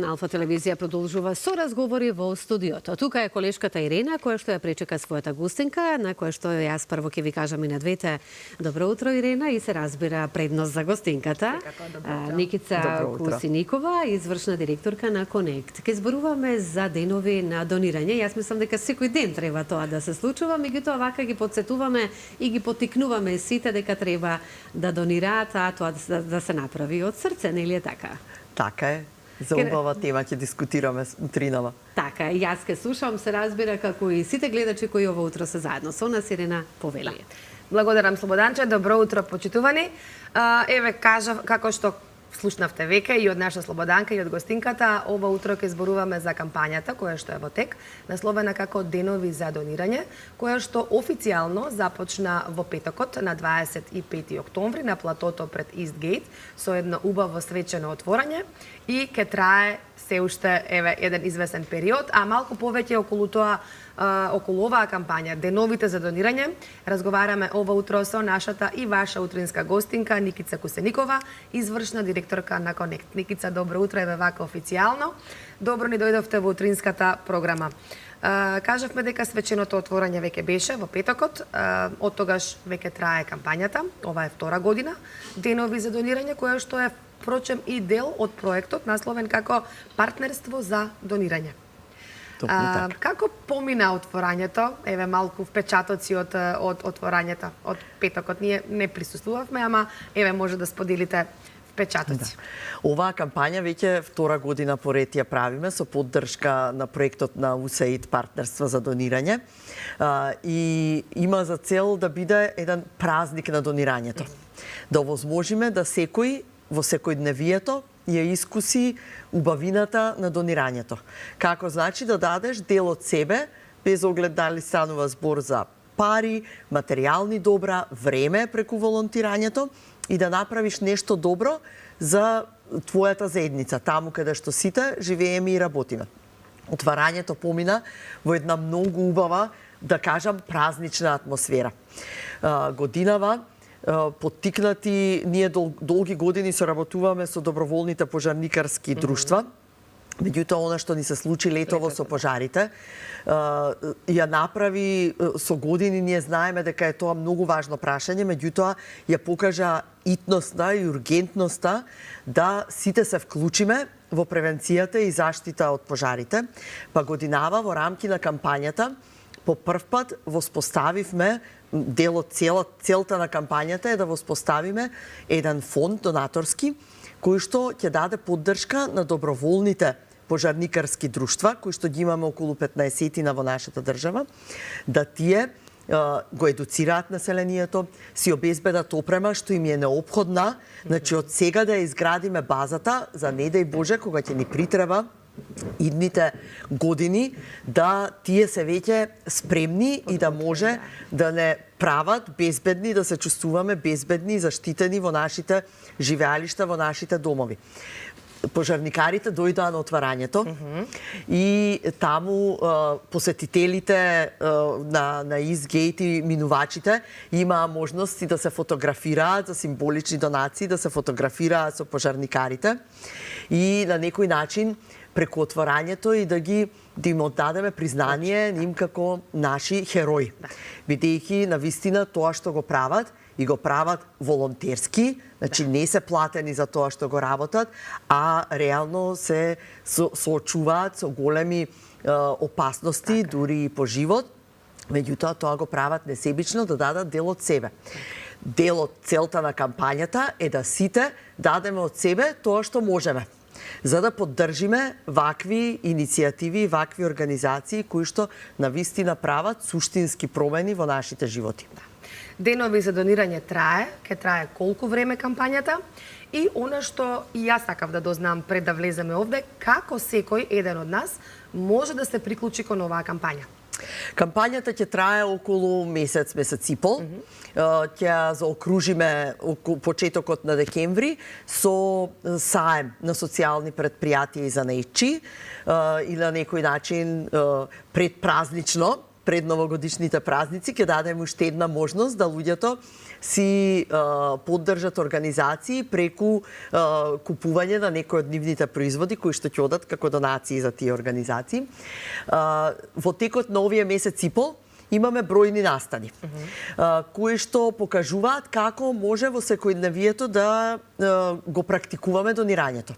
Алфа телевизија продолжува со разговори во студиото. Тука е колешката Ирена, која што ја пречека својата гостинка, на која што јас прво ќе ви кажам и на двете добро утро, Ирена, и се разбира предност за гостинката. Никица Кусиникова, извршна директорка на Конект. Ке зборуваме за денови на донирање. Јас мислам дека секој ден треба тоа да се случува, меѓутоа вака ги подсетуваме и ги поттикнуваме сите дека треба да донираат, а тоа да се направи од срце, нели е така? Така е. За убава тема ќе дискутираме утринава. Така, јас ке слушам, се разбира како и сите гледачи кои ова утро се заедно со нас. Ирена, повели. Благодарам, Слободанче. Добро утро, почитувани. Еве, кажав, како што слушнавте веќе и од наша Слободанка и од гостинката, ова утро ќе зборуваме за кампањата која што е во тек, насловена како Денови за донирање, која што официјално започна во петокот на 25 октомври на платото пред Истгейт со едно убаво свечено отворање и ќе трае се уште еден извесен период, а малку повеќе околу тоа, околу оваа кампања, Деновите за донирање, разговараме ова утро со нашата и ваша утринска гостинка Никица Кусеникова, извршна директорка на Конект. Никица, добро утро, еве вака официјално. Добро ни дојдовте во утринската програма. Кажавме дека свеченото отворање веќе беше во петокот, од тогаш веќе трае кампањата, ова е втора година, Денови за донирање, која што е впрочем и дел од проектот насловен како Партнерство за донирање. Како помина отворањето? Еве малку впечатоци од отворањето, од петокот. Ние не присуствувавме, ама еве може да споделите впечатоци. Оваа кампања веќе втора година поред ја правиме со поддршка на проектот на USAID Партнерство за донирање и има за цел да биде еден празник на донирањето. Да овозможиме да секој во секојдневието ја искуси убавината на донирањето. Како значи да дадеш дел од себе, без оглед дали станува збор за пари, материјални добра, време преку волонтирањето и да направиш нешто добро за твојата заедница, таму каде што сите живееме и работиме. Отварањето помина во една многу убава, да кажам, празнична атмосфера. Годинава поттикнати, ние долги години соработуваме со доброволните пожарникарски друштва. Меѓутоа, она што ни се случи летово со пожарите, ја направи со години, ние знаеме дека е тоа многу важно прашање, меѓутоа ја покажа итноста и ургентноста да сите се вклучиме во превенцијата и заштита од пожарите. Па годинава во рамки на кампањата по прв пат воспоставивме дел од целта на кампањата е да воспоставиме еден фонд донаторски кој што ќе даде поддршка на доброволните пожарникарски друштва, кои што ги имаме околу 15 во нашата држава, да тие го едуцираат населението, си обезбедат опрема што им е неопходна, значи од сега да ја изградиме базата за не дај Боже кога ќе ни притреба идните години, да тие се веќе спремни и да може да не прават безбедни, да се чувствуваме безбедни и заштитени во нашите живеалишта, во нашите домови. Пожарникарите дојдоа на отварањето и таму посетителите на Истгейт и минувачите имаа можности да се фотографираат за символични донации, да се фотографираат со пожарникарите и на некој начин преку отварањето и да им оддадеме признание ним како наши херои. Бидејќи навистина тоа што го прават и го прават волонтерски, значи не се платени за тоа што го работат, а реално се соочуваат со големи опасности, дури и по живот. Меѓутоа тоа го прават несебично да дадат дел од себе. Дел од целта на кампањата е да сите дадеме од себе тоа што можеме, за да поддржиме вакви иницијативи, вакви организации кои што навистина прават суштински промени во нашите животи. Денови за донирање ќе трае колку време кампањата и она што и јас сакав да дознам пред да влеземе овде, како секој еден од нас може да се приклучи кон оваа кампања. Кампањата ќе трае околу месец и пол. Ќе заокружиме почетокот на декември со саем на социјални предпријатија и занаетчи и на некој начин предпразнично пред новогодишните празници ќе дадеме уште една можност да луѓето си поддржат организации преку купување на некои од нивните производи кои што ќе одат како донации за тие организации. Во текот на овие месец и пол имаме бројни настани, кои што покажуваат како може во секојдневието да го практикуваме донирањето.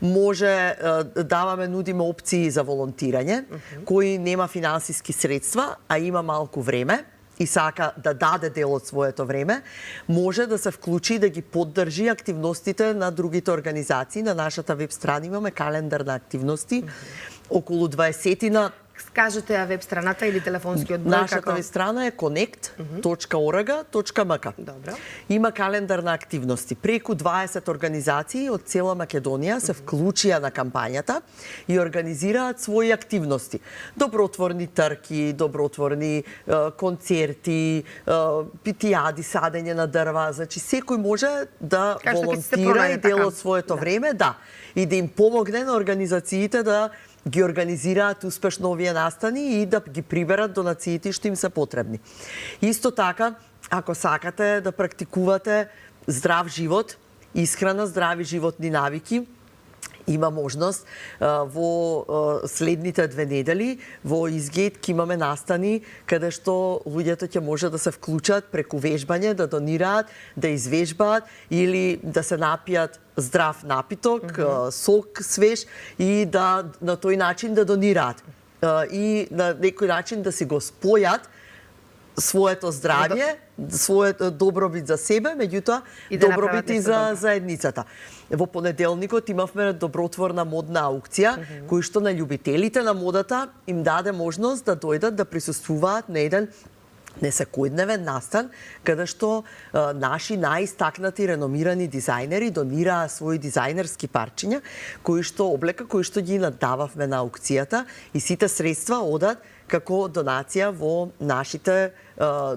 Може даваме, нудиме опции за волонтирање, кој нема финансиски средства, а има малку време и сака да даде дел од своето време, може да се вклучи да ги поддржи активностите на другите организации. На нашата веб страна имаме календар на активности, околу 20-тина. Кажете ја веб страната или телефонскиот број? Нашата веб страна е connect.org.mk. Добро. Има календар на активности. Преку 20 организации од цела Македонија се вклучија на кампањата и организираат своји активности. Добротворни трки, добротворни концерти, питијади, садење на дрва. Значи, секој може да волонтира и дел од своето време, и да им помогне на организациите да ги организираат успешно овие настани и да ги приберат донациите што им се потребни. Исто така, ако сакате да практикувате здрав живот, исхрана, здрави животни навики, има можност во следните 2 недели во Изгейт ќе имаме настани каде што луѓето ќе може да се вклучат преку вежбање, да донираат, да извежбаат или да се напијат здрав напиток, сок свеж и да на тој начин да донираат. И на некој начин да си го спојат своето здравје, своето добробит за себе, меѓутоа добробит и за заедницата. Во понеделникот имавме добротворна модна аукција, кој што на љубителите на модата им даде можност да дојдат да присуствуваат на еден несекојдневен настан, каде што наши најистакнати реномирани дизајнери донираа своји дизајнерски парчиња, облека кои што ги надававме на аукцијата и сите средства одат како донација во нашите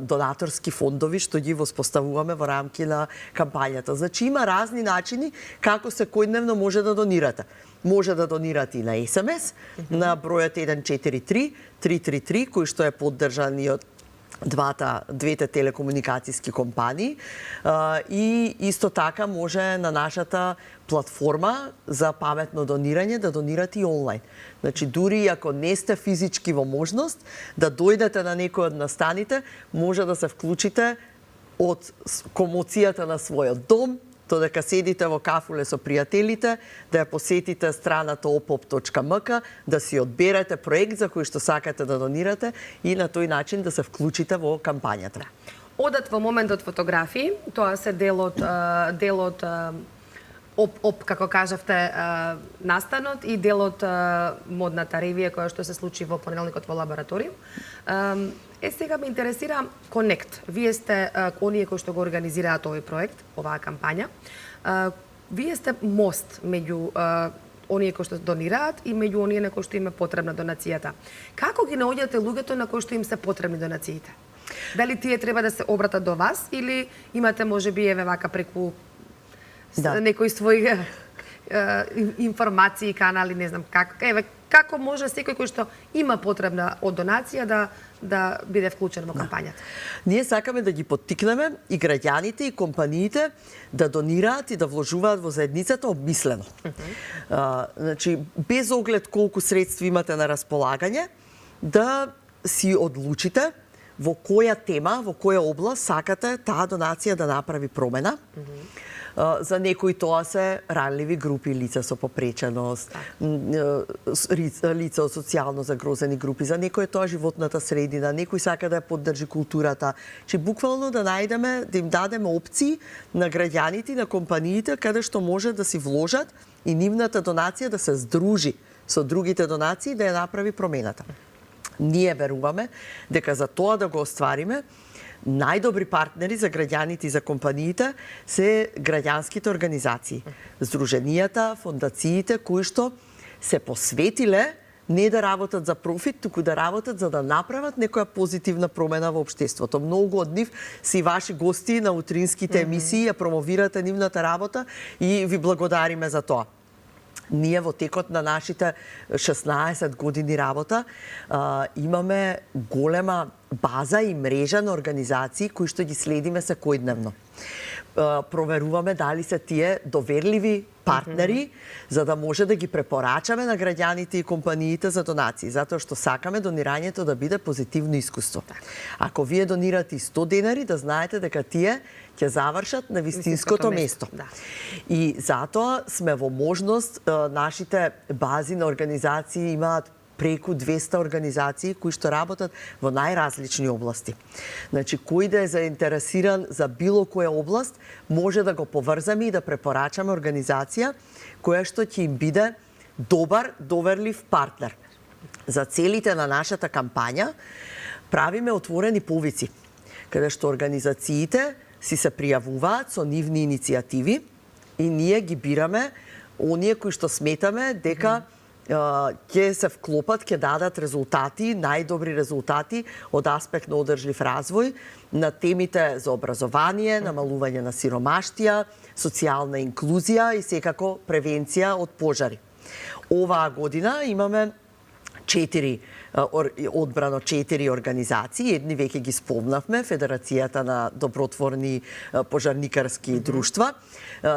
донаторски фондови што ги воспоставуваме во рамки на кампањата. Значи има разни начини како секојдневно може да донирате. Може да донирате и на СМС на бројот 143 333 кој што е поддржан и од двете телекомуникацијски компании и исто така може на нашата платформа за паметно донирање да донирате и онлайн. Значи, дури ако не сте физички во можност да дојдете на некој од настаните, може да се вклучите од комоцијата на својот дом, додека седите во кафуле со пријателите, да ја посетите страната opop.mk, да си одберете проект за кој што сакате да донирате и на тој начин да се вклучите во кампањата. Одат во моментот фотографии, тоа се дел од како кажавте, настанот и дел од модната ревија која што се случи во понеделникот во лабораториум. Сега ме интересира Connect. Вие сте оние кои што го организираат овој проект, оваа кампања. Вие сте мост меѓу оние кои што донираат и меѓу оние на кои што им е потребна донацијата. Како ги наоѓате луѓето на кои што им се потребни донациите? Дали тие треба да се обратат до вас или имате можеби вака преку некои своји информации, канали, не знам како може секој кој што има потребна од донација да биде вклучен во кампањата? Ние сакаме да ги поттикнеме и граѓаните и компаниите да донираат и да вложуваат во заедницата обмислено. Значи, без оглед колку средства имате на располагање, да си одлучите во која тема, во која област сакате таа донација да направи промена. За некои тоа се ранливи групи, лица со попреченост, лица од социјално загрозени групи, за некој е тоа животната средина, некој сака да ја поддржи културата. Че буквално да најдеме, да им дадеме опции на граѓаните и на компаниите каде што може да си вложат и нивната донација да се здружи со другите донации да ја направи промената. Ние веруваме дека за тоа да го оствариме, најдобри партнери за граѓаните и за компаниите се граѓанските организации, здруженијата, фондациите кои што се посветиле не да работат за профит, туку да работат за да направат некоја позитивна промена во општеството. Многу од нив си ваши гости на утринските емисии, ја промовирате нивната работа и ви благодариме за тоа. Ние во текот на нашите 16 години работа имаме голема база и мрежа на организации кои што ги следиме секојдневно. Проверуваме дали се тие доверливи партнери, за да може да ги препорачаме на граѓаните и компаниите за донации, затоа што сакаме донирањето да биде позитивно искуство. Ако вие донирате 100 денари, да знаете дека тие ќе завршат на вистинското место. Да. И затоа сме во можност, нашите бази на организации имаат преку 200 организации кои што работат во најразлични области. Значи, кој да е заинтересиран за било која област, може да го поврзаме и да препорачаме организација која што ќе им биде добар, доверлив партнер. За целите на нашата кампања правиме отворени повици, каде што организациите си се пријавуваат со нивни иницијативи и ние ги бираме оние кои што сметаме дека ќе се вклопат, ќе дадат резултати, најдобри резултати од аспект на одржлив развој на темите за образование, намалување на сиромаштија, социјална инклузија и секако превенција од пожари. Оваа година имаме одбрано 4 организации, едни веќе ги спомнавме, Федерацијата на добротворни пожарникарски друштва.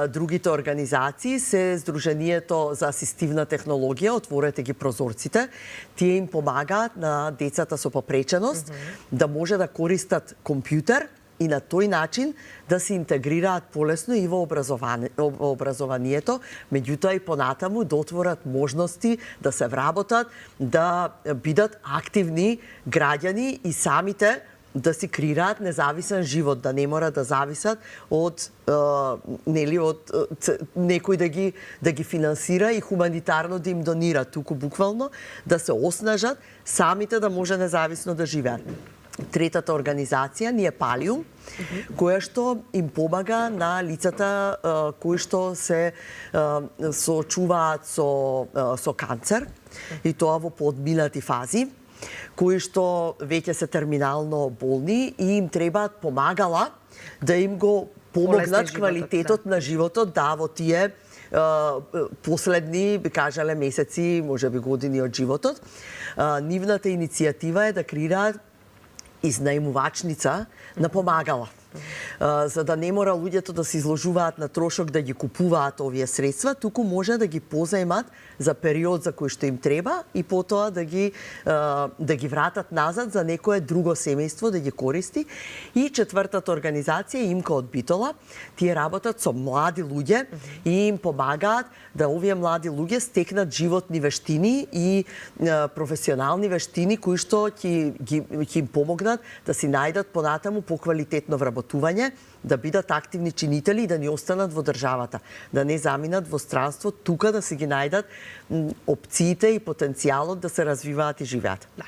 Другите организации се Сдруженијето за асистивна технологија, отворете ги прозорците. Тие им помагаат на децата со попреченост да може да користат компјутер и на тој начин да се интегрираат полесно и во образованието, меѓутоа и понатаму да отворат можности да се вработат, да бидат активни граѓани и самите да си креираат независен живот, да не мора да зависат од некој да ги финансира и хуманитарно да им донира, туку буквално да се оснажат самите да може независно да живеат. Третата организација ни е Палиум, која што им помага на лицата кои што се соочуваат со канцер, и тоа во подминати фази, кои што веќе се терминално болни и им требаат помагала да им го помогнат квалитетот на животот, да, во тие последни, би кажале, месеци, можеби години од животот. Нивната иницијатива е да креираат изнајмувачница на помагала. За да не мора луѓето да се изложуваат на трошок да ги купуваат овие средства, туку може да ги позајмат за период за кој што им треба и потоа да ги вратат назад за некое друго семејство да ги користи. И четвртата организација Имка од Битола, тие работат со млади луѓе и им помагаат да овие млади луѓе стекнат животни вештини и професионални вештини кои што ќе им помогнат да си најдат понатаму поквалитетно вработување, да бидат активни чинители и да ни останат во државата, да не заминат во странство, тука да си ги најдат опциите и потенцијалот да се развиваат и живеат. Да.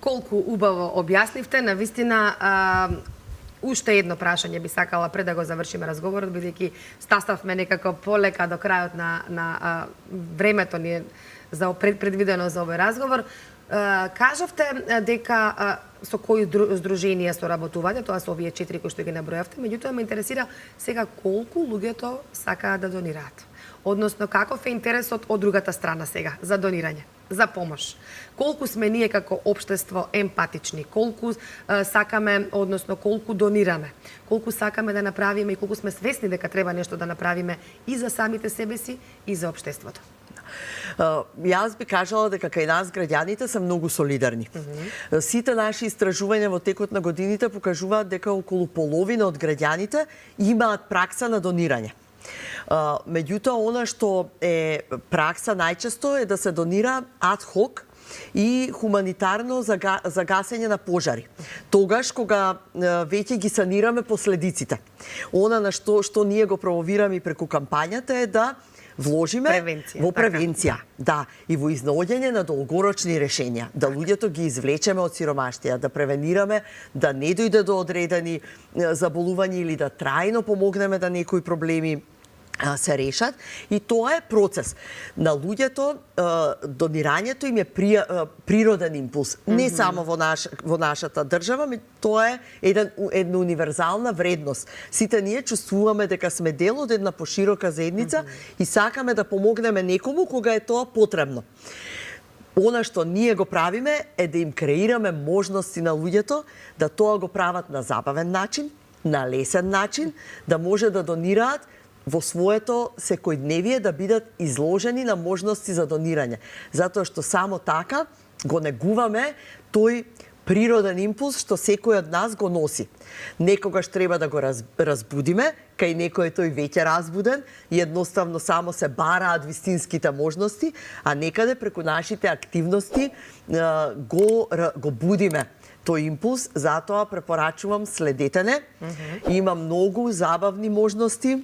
Колку убаво објаснивте, навистина уште едно прашање би сакала пред да го завршиме разговорот, бидејќи стаставме некако полека до крајот на времето ни е предвидено за овој разговор. Кажавте дека со кои здруженија соработувате, тоа се овие 4 кои што ги набројавте, меѓутоа ме интересира сега колку луѓето сакаат да донираат. Односно, каков е интересот од другата страна сега за донирање, за помош. Колку сме ние како општество емпатични, колку сакаме, односно колку донираме, колку сакаме да направиме и колку сме свесни дека треба нешто да направиме и за самите себе си и за општеството. Јас би кажала дека кај нас граѓаните се многу солидарни. Сите наши истражувања во текот на годините покажуваат дека околу половина од граѓаните имаат пракса на донирање. Меѓутоа, она што е пракса најчесто е да се донира ад хок и хуманитарно за гасење на пожари. Тогаш кога веќе ги санираме последиците. Она на што ние го промовираме и преку кампањата е да вложиме во превенција, да, и во изнаоѓање на долгорочни решенија, да луѓето ги извлечеме од сиромаштија, да превенираме да не дојде до одредени заболувања или да трајно помогнеме да некои проблеми се решат и тоа е процес. На луѓето донирањето им е природен импулс. Не само во нашата држава, тоа е една универзална вредност. Сите ние чувствуваме дека сме дел од една поширока заедница и сакаме да помогнеме некому кога е тоа потребно. Она што ние го правиме е да им креираме можности на луѓето да тоа го прават на забавен начин, на лесен начин, да може да донираат во своето секојдневие, да бидат изложени на можности за донирање. Затоа што само така го негуваме тој природен импулс што секој од нас го носи. Некогаш треба да го разбудиме, кај некој тој веќе разбуден и едноставно само се бараат вистинските можности, а некаде преку нашите активности го будиме тој импулс. Затоа препорачувам, следете не. Има многу забавни можности.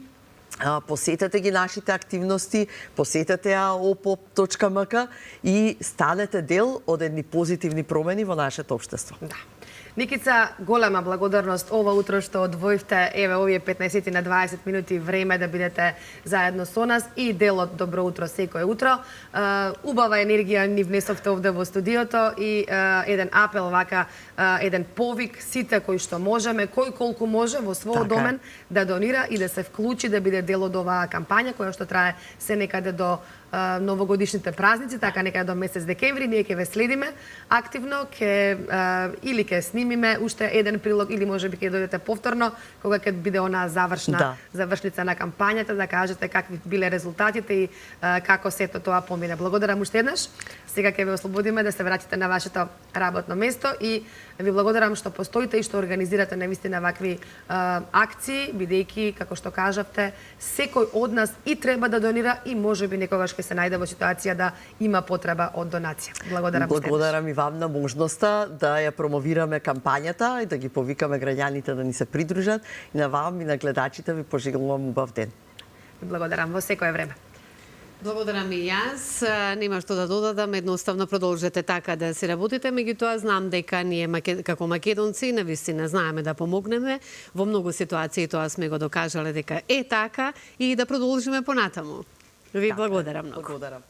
Посетете ги нашите активности, посетете ја opop.mk и станете дел од едни позитивни промени во нашето општество. Да. Никица, голема благодарност ова утро што одвоивте еве овие 15 на 20 минути време да бидете заедно со нас и дел од Добро утро секое утро. Убава енергија ни внесовте овде во студиото и еден апел вака, еден повик сите кои што можеме, кој колку може во својот домен да донира и да се вклучи да биде дел од оваа кампања која што трае се некаде до новогодишните празници, така некаде до месец декември. Ние ќе ве следиме активно, или ќе снимиме уште еден прилог, или можеби ќе дојдете повторно, кога ќе биде онаа завршница на кампањата, да кажете какви биле резултатите и како сето тоа помине. Благодарам уште еднаш. Сега ќе ве ослободиме да се вратите на вашето работно место и ви благодарам што постоите и што организирате навистина вакви акции, бидејќи, како што кажавте, секој од нас и треба да донира и можеби некогаш ќе се најде во ситуација да има потреба од донација. Благодарам. Благодарам и вам на можноста да ја промовираме кампањата и да ги повикаме граѓаните да ни се придружат. И на вам и на гледачите ви пожелувам убав ден. Благодарам во секое време. Благодарам и јас. Нема што да додадам, едноставно продолжете така да се работите, меѓутоа знам дека ние како македонци навистина знаеме да помогнеме. Во многу ситуации тоа сме го докажале дека е така и да продолжиме понатаму. Ви благодарам многу. Благодарам.